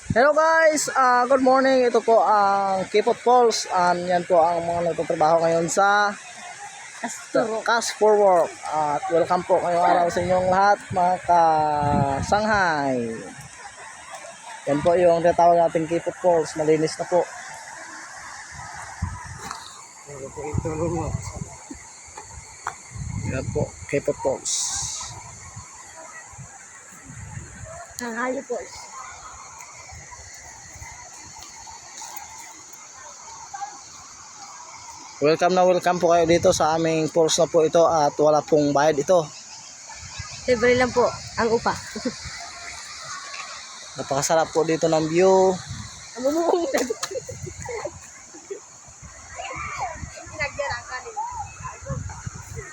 Hello guys, good morning. Ito po ang Kipot Falls. Yan po ang mga nagtatrabaho ngayon sa Cash for Work. At welcome po ngayong araw sa inyong lahat mga ka-Shanghai. Yan po yung tinatawag nating Kipot Falls. Malinis na po. Yan po, Kipot Falls. Shanghai Falls. Welcome po kayo dito sa aming falls na po ito at wala pong bayad ito. Libre lang po ang upa. Napakasarap po dito ng view.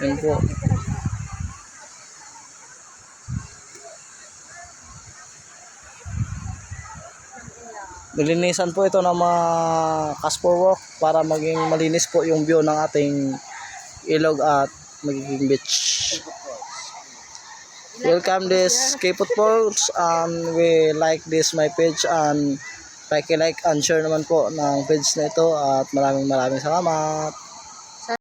Yan po. Nilinisan po ito ng mga Cash for Work para maging malinis po yung view ng ating ilog at magiging beach. Welcome this Kipot Falls and we like this my page and like and share naman po ng page na ito at maraming salamat.